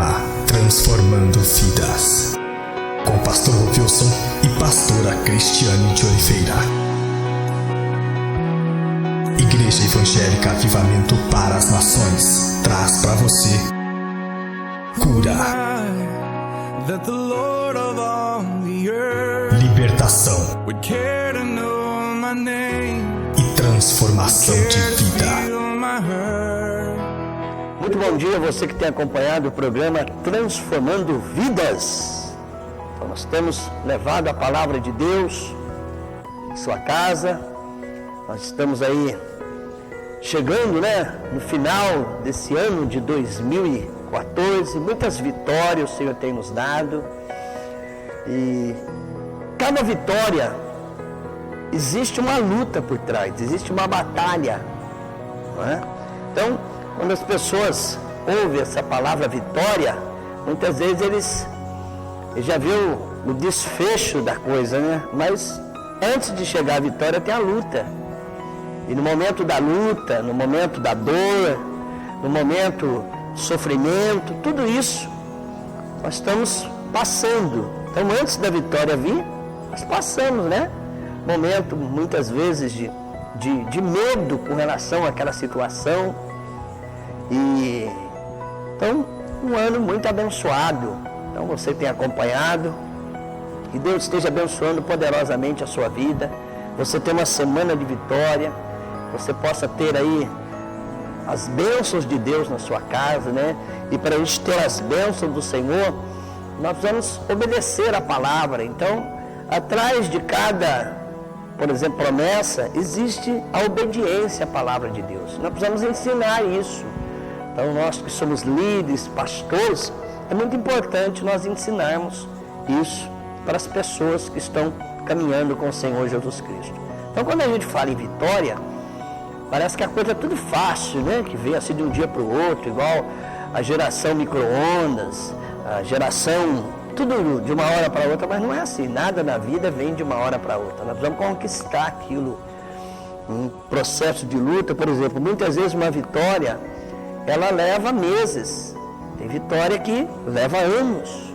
programa Transformando Vidas, com o pastor Wilson e pastora Cristiane de Oliveira. Igreja Evangélica Avivamento para as Nações traz para você cura, libertação e transformação de vida. Muito bom dia a você que tem acompanhado o programa Transformando Vidas. Então nós temos levado a palavra de Deus em sua casa. Nós estamos aí chegando, no final desse ano de 2014. Muitas vitórias o Senhor tem nos dado. E cada vitória existe uma luta por trás, existe uma batalha, não é? Então, quando as pessoas ouvem essa palavra vitória, muitas vezes eles já viram o desfecho da coisa, né? Mas antes de chegar à vitória tem a luta. E no momento da luta, no momento da dor, no momento do sofrimento, tudo isso nós estamos passando. Então, antes da vitória vir, nós passamos, momento muitas vezes de medo com relação àquela situação. E então, um ano muito abençoado. Então, você tem acompanhado, que Deus esteja abençoando poderosamente a sua vida. Você tem uma semana de vitória, você possa ter aí as bênçãos de Deus na sua casa, E para a gente ter as bênçãos do Senhor, nós precisamos obedecer a palavra. Então, atrás de cada, por exemplo, promessa, existe a obediência à palavra de Deus. Nós precisamos ensinar isso. Então, nós que somos líderes, pastores, é muito importante nós ensinarmos isso para as pessoas que estão caminhando com o Senhor Jesus Cristo. Então, quando a gente fala em vitória, parece que a coisa é tudo fácil, que vem assim de um dia para o outro, igual a geração micro-ondas, a geração, tudo de uma hora para outra, mas não é assim. Nada na vida vem de uma hora para outra. Nós precisamos conquistar aquilo. Um processo de luta, por exemplo, muitas vezes uma vitória, ela leva meses. Tem vitória que leva anos.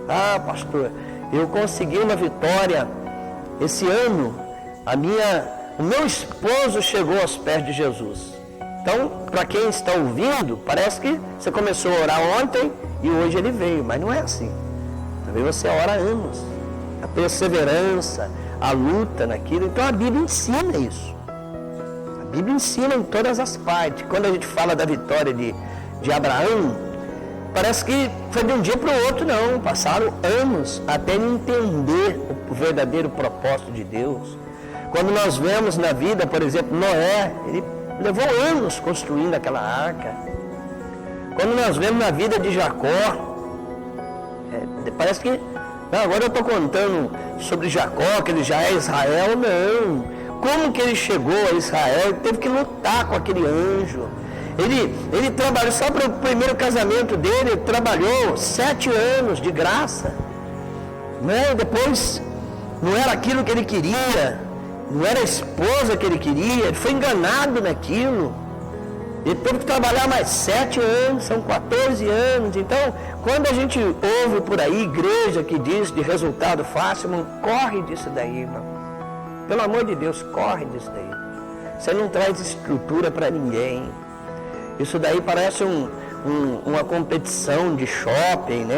Ah, pastor, eu consegui uma vitória esse ano. O meu esposo chegou aos pés de Jesus. Então, para quem está ouvindo, parece que você começou a orar ontem e hoje ele veio, mas não é assim. Também você ora anos. A perseverança, a luta naquilo. Então a Bíblia ensina isso. A Bíblia ensina em todas as partes. Quando a gente fala da vitória de Abraão, parece que foi de um dia para o outro, não. Passaram anos até ele entender o verdadeiro propósito de Deus. Quando nós vemos na vida, por exemplo, Noé, ele levou anos construindo aquela arca. Quando nós vemos na vida de Jacó, parece que, agora eu estou contando sobre Jacó, que ele já é Israel, não. Como que ele chegou a Israel? Ele teve que lutar com aquele anjo. Ele trabalhou, só para o primeiro casamento dele, ele trabalhou 7 anos de graça. Depois, não era aquilo que ele queria. Não era a esposa que ele queria, ele foi enganado naquilo. Ele teve que trabalhar mais 7 anos, são 14 anos. Então, quando a gente ouve por aí igreja que diz de resultado fácil, irmão, corre disso daí, irmão. Pelo amor de Deus, corre disso daí. Você não traz estrutura para ninguém. Isso daí parece uma competição de shopping,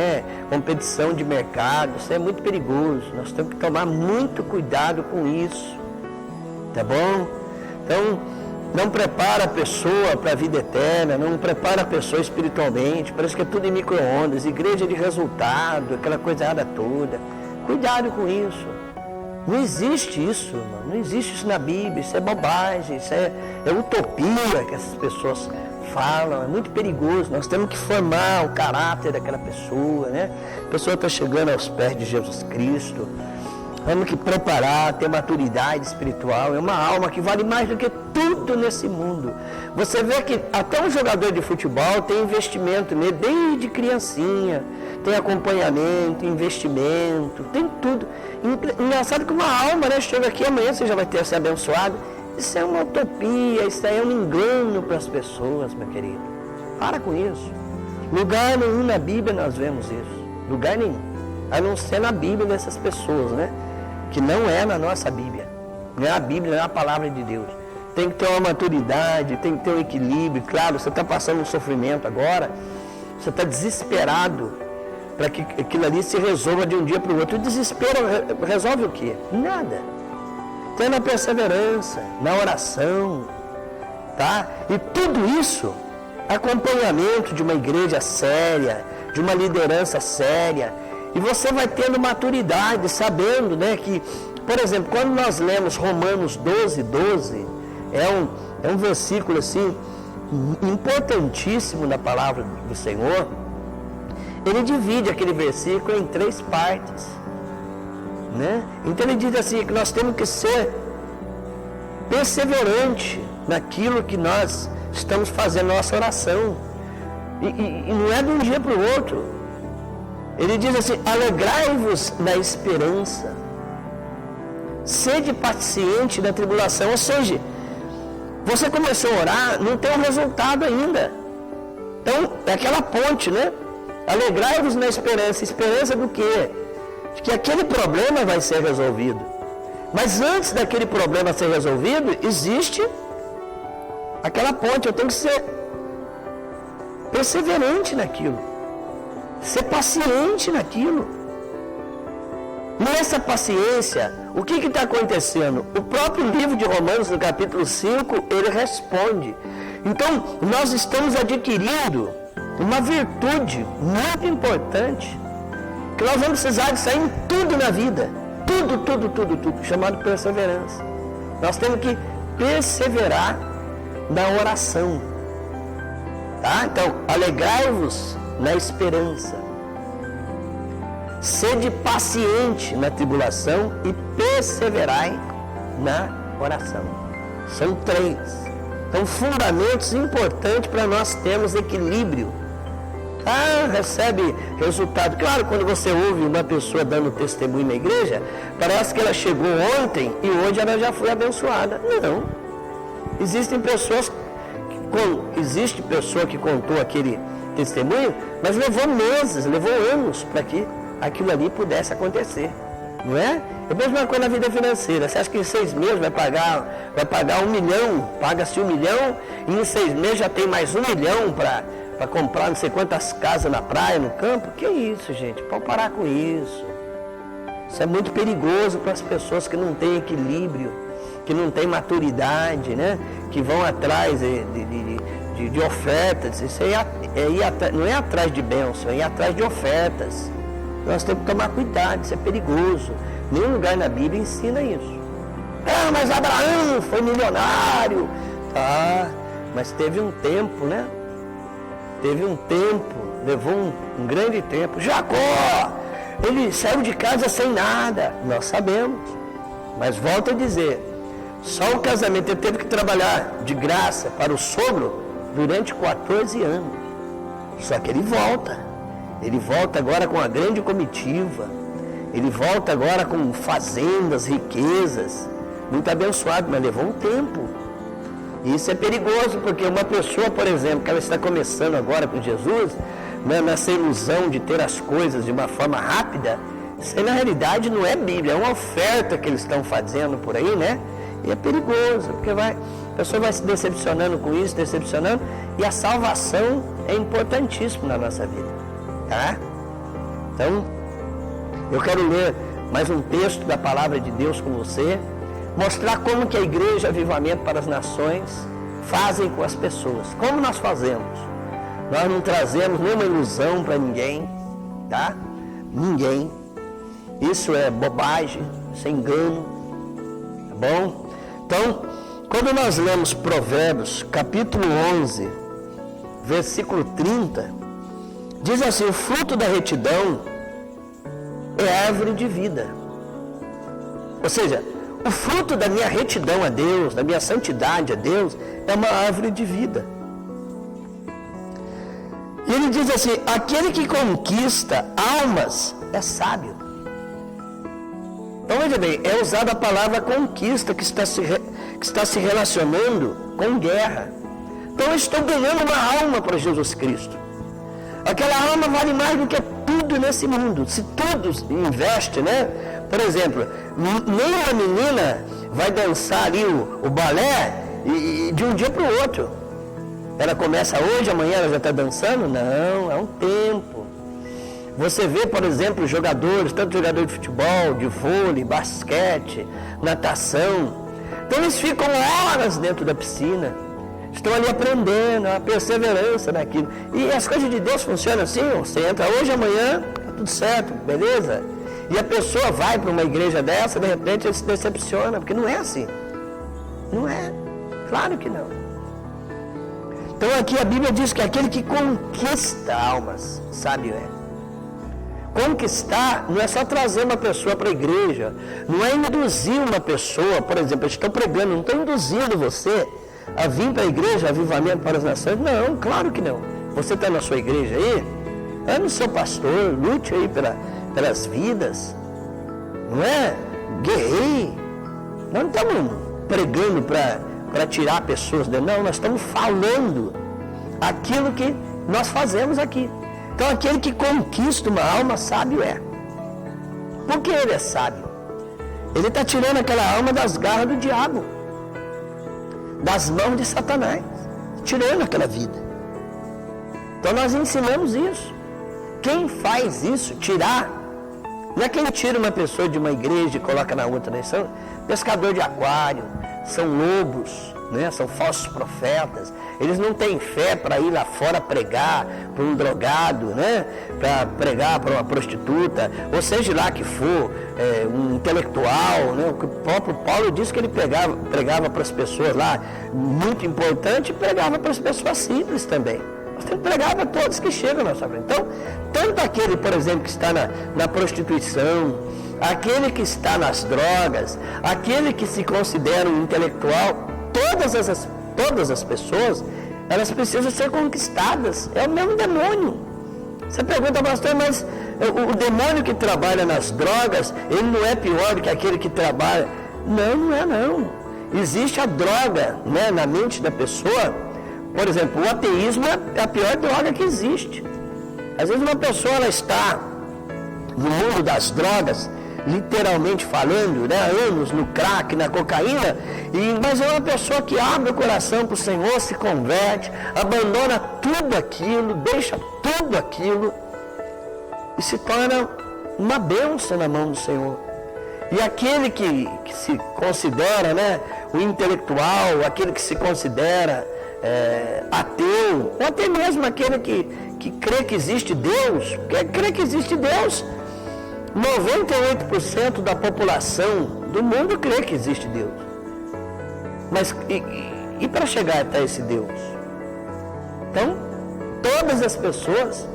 competição de mercado. Isso é muito perigoso. Nós temos que tomar muito cuidado com isso. Tá bom? Então, não prepara a pessoa para a vida eterna, não prepara a pessoa espiritualmente, parece que é tudo em micro-ondas, igreja de resultado, aquela coisada toda. Cuidado com isso. Não existe isso, irmão. Não existe isso na Bíblia, isso é bobagem, isso é utopia que essas pessoas falam, é muito perigoso. Nós temos que formar o caráter daquela pessoa, A pessoa está chegando aos pés de Jesus Cristo. Temos que preparar, ter maturidade espiritual. É uma alma que vale mais do que tudo nesse mundo. Você vê que até um jogador de futebol tem investimento nele, desde criancinha. Tem acompanhamento, investimento, tem tudo. Engraçado que uma alma, chega aqui amanhã, você já vai ter se abençoado. Isso é uma utopia, isso aí é um engano para as pessoas, meu querido. Para com isso. Lugar nenhum na Bíblia nós vemos isso. Lugar nenhum. A não ser na Bíblia dessas pessoas, né? Que não é na nossa Bíblia. Não é a Bíblia, não é a palavra de Deus. Tem que ter uma maturidade, tem que ter um equilíbrio. Claro, você está passando um sofrimento agora, você está desesperado para que aquilo ali se resolva de um dia para o outro. O desespero resolve o quê? Nada. Tem na perseverança, na oração, tá? E tudo isso, acompanhamento de uma igreja séria, de uma liderança séria, e você vai tendo maturidade, sabendo, né, que, por exemplo, quando nós lemos Romanos 12, é um versículo assim, importantíssimo na palavra do Senhor. Ele divide aquele versículo em 3 partes, né? Então ele diz assim, que nós temos que ser perseverante naquilo que nós estamos fazendo, nossa oração, e não é de um dia para o outro. Ele diz assim, alegrai-vos na esperança, sede paciente na tribulação. Ou seja, você começou a orar, não tem um resultado ainda. Então, é aquela ponte, né? Alegrai-vos na esperança. Esperança do quê? De que aquele problema vai ser resolvido. Mas antes daquele problema ser resolvido, existe aquela ponte. Eu tenho que ser perseverante naquilo. Ser paciente naquilo. Nessa paciência, o que está acontecendo? O próprio livro de Romanos, no capítulo 5, ele responde. Então, nós estamos adquirindo uma virtude muito importante, que nós vamos precisar de sair em tudo na vida. Tudo, chamado perseverança. Nós temos que perseverar na oração. Tá? Então, alegrai-vos na esperança. Sede paciente na tribulação e perseverai na oração. São 3. São fundamentos importantes para nós termos equilíbrio. Recebe resultado. Claro, quando você ouve uma pessoa dando testemunho na igreja, parece que ela chegou ontem e hoje ela já foi abençoada. Não. Existe pessoa que contou aquele testemunho, mas levou meses, levou anos para que aquilo ali pudesse acontecer. Não é? É a mesma coisa na vida financeira. Você acha que em 6 meses vai pagar 1 milhão, paga-se 1 milhão, e em 6 meses já tem mais 1 milhão para comprar não sei quantas casas na praia, no campo? Que isso, gente? Pode parar com isso. Isso é muito perigoso para as pessoas que não têm equilíbrio, que não têm maturidade, né? Que vão atrás de ofertas. Isso aí não é atrás de bênção, é ir atrás de ofertas. Nós temos que tomar cuidado, isso é perigoso. Nenhum lugar na Bíblia ensina isso. Mas Abraão foi milionário. Mas teve um tempo, né? Levou um grande tempo. Jacó, ele saiu de casa sem nada. Nós sabemos. Mas volto a dizer, só o casamento, ele teve que trabalhar de graça para o sogro durante 14 anos. Só que ele volta. Ele volta agora com uma grande comitiva. Ele volta agora com fazendas, riquezas. Muito abençoado, mas levou um tempo. E isso é perigoso, porque uma pessoa, por exemplo, que ela está começando agora com Jesus, né, nessa ilusão de ter as coisas de uma forma rápida, isso aí na realidade não é Bíblia, é uma oferta que eles estão fazendo por aí, né? E é perigoso, porque a pessoa vai se decepcionando com isso, e a salvação é importantíssima na nossa vida. Tá? Então, eu quero ler mais um texto da palavra de Deus com você, mostrar como que a Igreja Avivamento para as Nações fazem com as pessoas. Como nós fazemos? Nós não trazemos nenhuma ilusão para ninguém, tá? Ninguém. Isso é bobagem, isso é engano, tá bom? Então, quando nós lemos Provérbios, capítulo 11, versículo 30, diz assim, o fruto da retidão é árvore de vida. Ou seja, o fruto da minha retidão a Deus, da minha santidade a Deus, é uma árvore de vida. E ele diz assim, aquele que conquista almas é sábio. Então veja bem, é usada a palavra conquista, que está se relacionando com guerra. Então eu estou ganhando uma alma para Jesus Cristo. Aquela alma vale mais do que tudo nesse mundo. Se todos investem, né? Por exemplo, nenhuma menina vai dançar ali o balé de um dia para o outro. Ela começa hoje, amanhã ela já está dançando? Não, é um tempo. Você vê, por exemplo, jogadores, tanto jogador de futebol, de vôlei, basquete, natação. Então eles ficam horas dentro da piscina. Estão ali aprendendo, a perseverança naquilo. E as coisas de Deus funcionam assim, você entra hoje, amanhã, tá tudo certo, beleza? E a pessoa vai para uma igreja dessa, de repente ele se decepciona, porque não é assim. Não é, claro que não. Então aqui a Bíblia diz que aquele que conquista almas, sábio é. Conquistar não é só trazer uma pessoa para a igreja, não é induzir uma pessoa, por exemplo, eu estou pregando, não estou induzindo você a vir para a igreja, avivamento para as nações, não, claro que não. Você está na sua igreja aí, ame o seu pastor, lute aí pelas vidas, não é? Guerreie. Nós não estamos pregando para tirar pessoas dele, não, nós estamos falando aquilo que nós fazemos aqui. Então aquele que conquista uma alma, sábio é. Por que ele é sábio? Ele está tirando aquela alma das garras do diabo, das mãos de Satanás, tirando aquela vida. Então nós ensinamos isso. Quem faz isso, tirar, não é quem tira uma pessoa de uma igreja e coloca na outra, né? São pescador de aquário, são lobos, né? São falsos profetas. Eles não têm fé para ir lá fora pregar para um drogado, né? Para pregar para uma prostituta, ou seja lá que for, um intelectual, né? O próprio Paulo disse que ele pregava para as pessoas lá, muito importante, e pregava para as pessoas simples também. Nós temos que pregar para todos que chegam na nossa frente. Então, tanto aquele, por exemplo, que está na prostituição, aquele que está nas drogas, aquele que se considera um intelectual, todas as pessoas, elas precisam ser conquistadas. É o mesmo demônio. Você pergunta, pastor, mas o demônio que trabalha nas drogas, ele não é pior do que aquele que trabalha? Não, não é não. Existe a droga, né, na mente da pessoa. Por exemplo, o ateísmo é a pior droga que existe. Às vezes uma pessoa ela está no mundo das drogas, literalmente falando, né, anos no crack, na cocaína, mas é uma pessoa que abre o coração para o Senhor, se converte, abandona tudo aquilo, deixa tudo aquilo e se torna uma bênção na mão do Senhor. E aquele que se considera, né, o intelectual, aquele que se considera ateu, ou até mesmo aquele que crê que existe Deus, porque crê que existe Deus, 98% da população do mundo crê que existe Deus. Mas e para chegar até esse Deus? Então, todas as pessoas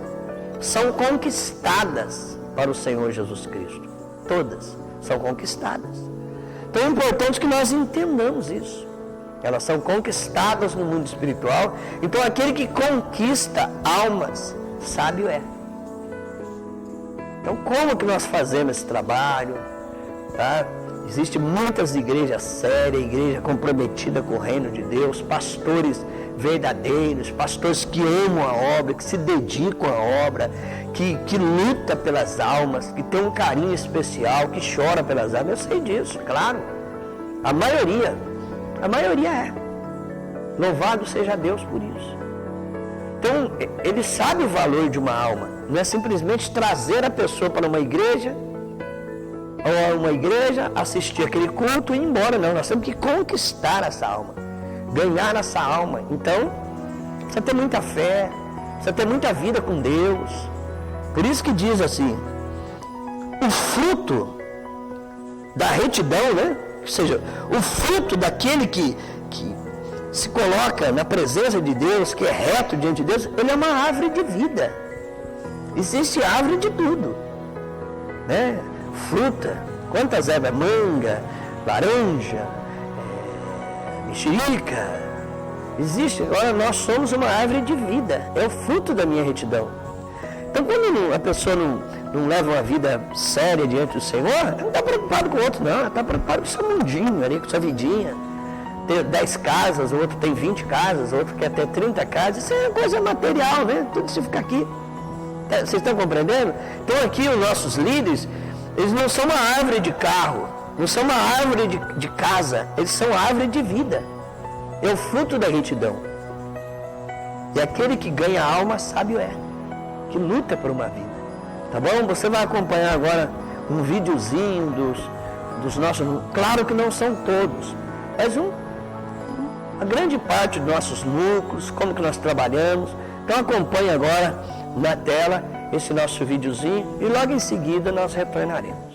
são conquistadas para o Senhor Jesus Cristo. Todas são conquistadas. Então é importante que nós entendamos isso. Elas são conquistadas no mundo espiritual. Então aquele que conquista almas, sábio é. Então como que nós fazemos esse trabalho? Tá? Existem muitas igrejas sérias, igreja comprometida com o reino de Deus, pastores verdadeiros, pastores que amam a obra, que se dedicam à obra, que luta pelas almas, que tem um carinho especial, que chora pelas almas. Eu sei disso, claro. A maioria é. Louvado seja Deus por isso. Então, ele sabe o valor de uma alma. Não é simplesmente trazer a pessoa para uma igreja, ou a uma igreja, assistir aquele culto e ir embora. Não, nós temos que conquistar essa alma, ganhar essa alma. Então, precisa ter muita fé, precisa ter muita vida com Deus. Por isso que diz assim, o fruto da retidão, né? Ou seja, o fruto daquele que se coloca na presença de Deus, que é reto diante de Deus, ele é uma árvore de vida. Existe árvore de tudo, né? Fruta, quantas ervas? Manga, laranja, mexerica. Existe. Agora nós somos uma árvore de vida. É o fruto da minha retidão. Então quando a pessoa não leva uma vida séria diante do Senhor, ela não está preocupado com o outro, não. Ela está preocupada com o seu mundinho, ali, com sua vidinha. Tem 10 casas, o outro tem 20 casas, o outro quer ter 30 casas. Isso é coisa material, né? Tudo isso fica aqui. Vocês estão compreendendo? Então aqui os nossos líderes, eles não são uma árvore de carro, não são uma árvore de casa, eles são árvore de vida. É o fruto da retidão. E aquele que ganha a alma, sábio é, que luta por uma vida. Tá bom? Você vai acompanhar agora um videozinho dos nossos... Claro que não são todos, mas a grande parte dos nossos núcleos, como que nós trabalhamos. Então acompanhe agora na tela esse nosso videozinho e logo em seguida nós retornaremos.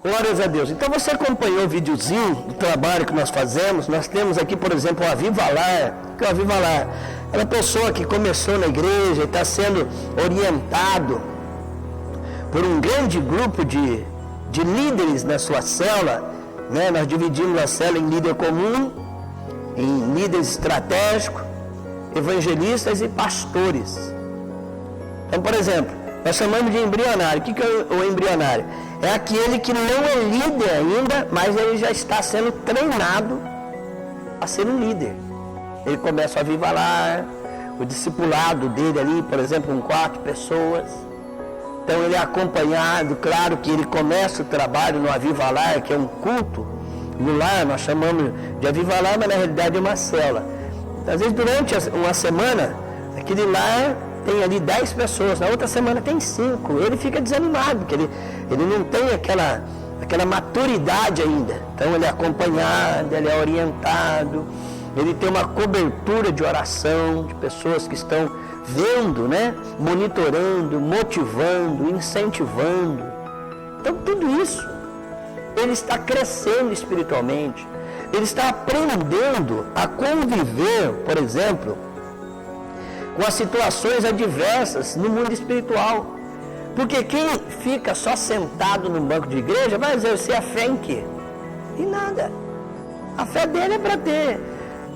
Glórias a Deus. Então você acompanhou o videozinho do trabalho que nós fazemos. Nós temos aqui, por exemplo, o Avivalar. Que é o Avivalar? É uma pessoa que começou na igreja e está sendo orientado por um grande grupo de líderes na sua célula. Né? Nós dividimos a célula em líder comum, em líderes estratégicos, evangelistas e pastores. Então, por exemplo, nós chamamos de embrionário. O que é o embrionário? É aquele que não é líder ainda, mas ele já está sendo treinado a ser um líder. Ele começa a avivalar, o discipulado dele ali, por exemplo, com 4 pessoas. Então ele é acompanhado, claro que ele começa o trabalho no avivalar, que é um culto no lar, nós chamamos de avivalar, mas na realidade é uma célula. Às vezes durante uma semana, aquele lar tem ali 10 pessoas, na outra semana tem 5. Ele fica desanimado, porque ele não tem aquela maturidade ainda. Então ele é acompanhado, ele é orientado, ele tem uma cobertura de oração, de pessoas que estão vendo, né? Monitorando, motivando, incentivando. Então tudo isso, ele está crescendo espiritualmente. Ele está aprendendo a conviver, por exemplo, com as situações adversas no mundo espiritual. Porque quem fica só sentado no banco de igreja vai exercer a fé em quê? Em nada. A fé dele é para ter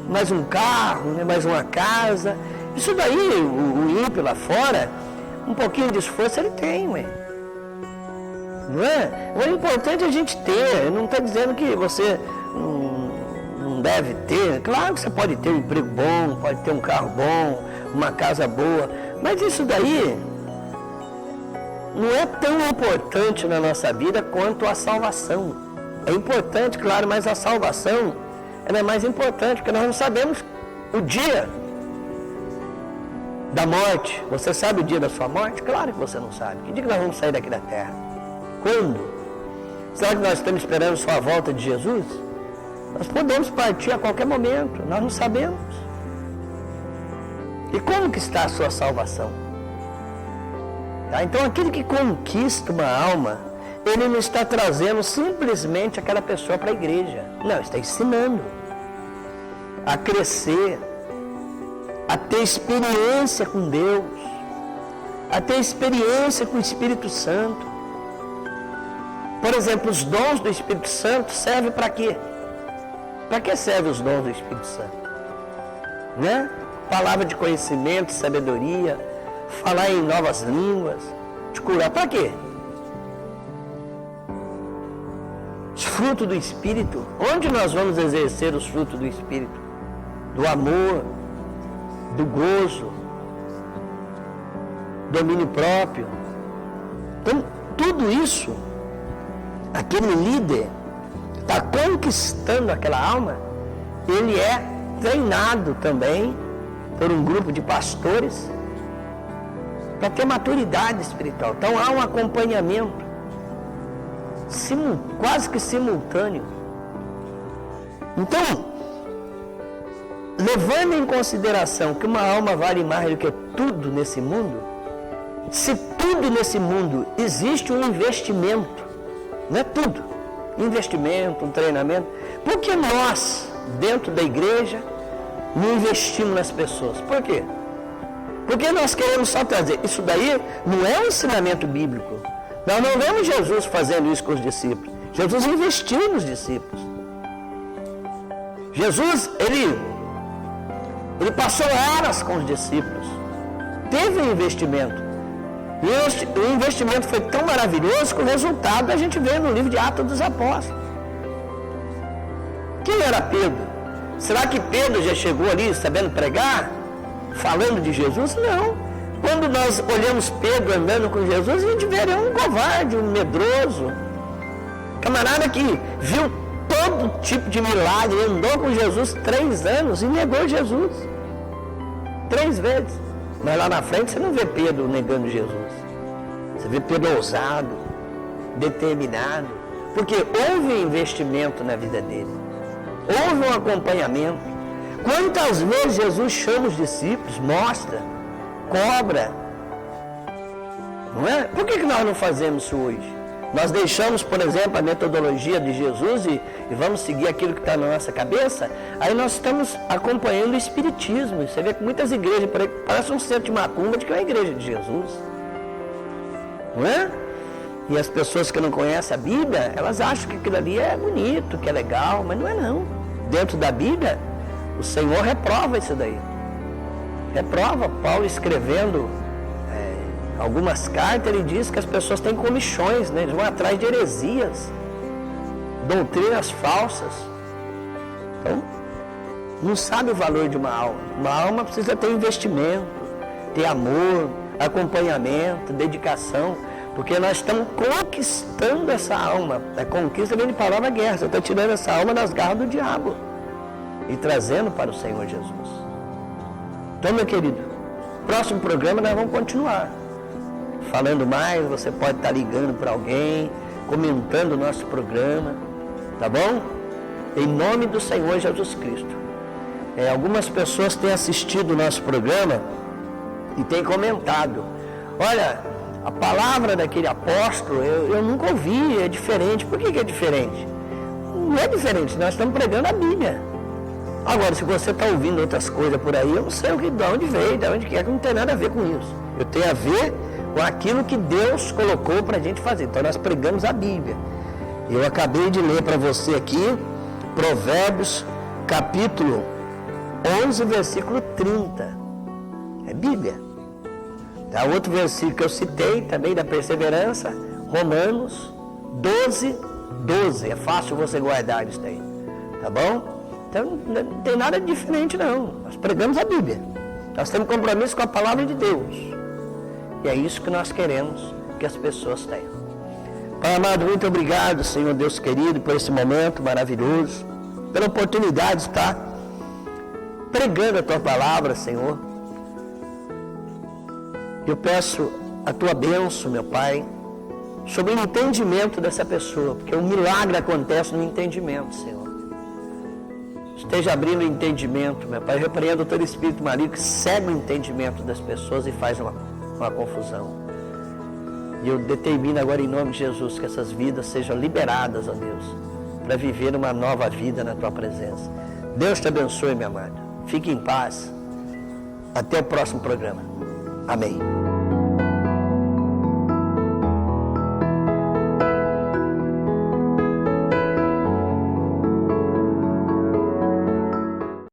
mais um carro, né, mais uma casa. Isso daí, o ímpio lá fora, um pouquinho de esforço ele tem, ué. Não é? O importante é a gente ter. Eu não estou dizendo que você não deve ter. Claro que você pode ter um emprego bom, pode ter um carro bom, uma casa boa, mas isso daí não é tão importante na nossa vida quanto a salvação. É importante, claro, mas a salvação ela é mais importante, porque nós não sabemos o dia da morte. Você sabe o dia da sua morte? Claro que você não sabe. Que dia que nós vamos sair daqui da terra? Quando? Será que nós estamos esperando só a volta de Jesus? Nós podemos partir a qualquer momento, nós não sabemos. E como que está a sua salvação? Tá? Então aquele que conquista uma alma, ele não está trazendo simplesmente aquela pessoa para a igreja. Não, está ensinando a crescer, a ter experiência com Deus, a ter experiência com o Espírito Santo. Por exemplo, os dons do Espírito Santo servem para quê? Para que servem os dons do Espírito Santo? Né? Palavra de conhecimento, sabedoria, falar em novas línguas, te curar. Para quê? Os frutos do Espírito. Onde nós vamos exercer os frutos do Espírito? Do amor, do gozo, domínio próprio. Então, tudo isso, aquele líder está conquistando aquela alma, ele é treinado também por um grupo de pastores para ter maturidade espiritual. Então há um acompanhamento quase que simultâneo. Então, levando em consideração que uma alma vale mais do que tudo nesse mundo, se tudo nesse mundo existe um investimento, não é tudo, investimento, um treinamento, por que nós, dentro da igreja, não investimos nas pessoas? Por quê? Porque nós queremos só trazer, isso daí não é um ensinamento bíblico. Nós não vemos Jesus fazendo isso com os discípulos. Jesus investiu nos discípulos. Jesus, ele passou horas com os discípulos. Teve um investimento. E o investimento foi tão maravilhoso que o resultado a gente vê no livro de Atos dos Apóstolos. Quem era Pedro? Será que Pedro já chegou ali sabendo pregar? Falando de Jesus? Não. Quando nós olhamos Pedro andando com Jesus, a gente vê ele um covarde, um medroso. Camarada que viu todo tipo de milagre, andou com Jesus 3 anos e negou Jesus. 3 vezes. Mas lá na frente você não vê Pedro negando Jesus. Você vê Pedro ousado, determinado. Porque houve investimento na vida dele. Houve um acompanhamento. Quantas vezes Jesus chama os discípulos, mostra, cobra. Não é? Por que nós não fazemos isso hoje? Nós deixamos, por exemplo, a metodologia de Jesus e vamos seguir aquilo que está na nossa cabeça, aí nós estamos acompanhando o Espiritismo. Você vê que muitas igrejas por aí parecem um centro de macumba de que é a igreja de Jesus. Não é? E as pessoas que não conhecem a Bíblia, elas acham que aquilo ali é bonito, que é legal, mas não é não. Dentro da Bíblia, o Senhor reprova isso daí. Reprova. Paulo escrevendo algumas cartas, ele diz que as pessoas têm comichões, né? Eles vão atrás de heresias, doutrinas falsas. Então, não sabe o valor de uma alma. Uma alma precisa ter investimento, ter amor, acompanhamento, dedicação, porque nós estamos conquistando essa alma. A conquista vem de palavra guerra. Você está tirando essa alma das garras do diabo e trazendo para o Senhor Jesus. Então, meu querido, próximo programa nós vamos continuar falando mais. Você pode estar ligando para alguém, comentando o nosso programa, tá bom? Em nome do Senhor Jesus Cristo. Algumas pessoas têm assistido o nosso programa e têm comentado: olha, a palavra daquele apóstolo eu nunca ouvi, é diferente. Por que é diferente? Não é diferente, nós estamos pregando a Bíblia. Agora, se você está ouvindo outras coisas por aí, eu não sei de onde veio, de onde que não tem nada a ver com isso. Eu tenho a ver com aquilo que Deus colocou para a gente fazer. Então nós pregamos a Bíblia. Eu acabei de ler para você aqui Provérbios capítulo 11, versículo 30. É Bíblia. Tá, outro versículo que eu citei também da perseverança, Romanos 12, 12. É fácil você guardar isso daí. Tá bom? Então não tem nada de diferente não. Nós pregamos a Bíblia. Nós temos compromisso com a palavra de Deus. E é isso que nós queremos que as pessoas tenham. Pai amado, muito obrigado, Senhor Deus querido, por esse momento maravilhoso, pela oportunidade de estar pregando a Tua palavra, Senhor. Eu peço a Tua bênção, meu Pai, sobre o entendimento dessa pessoa, porque o milagre acontece no entendimento, Senhor. Esteja abrindo o entendimento, meu Pai. Eu repreendo todo espírito maligno que cega o entendimento das pessoas e faz uma confusão. E eu determino agora em nome de Jesus que essas vidas sejam liberadas, ó Deus, para viver uma nova vida na Tua presença. Deus te abençoe, meu amado. Fique em paz. Até o próximo programa. Amém.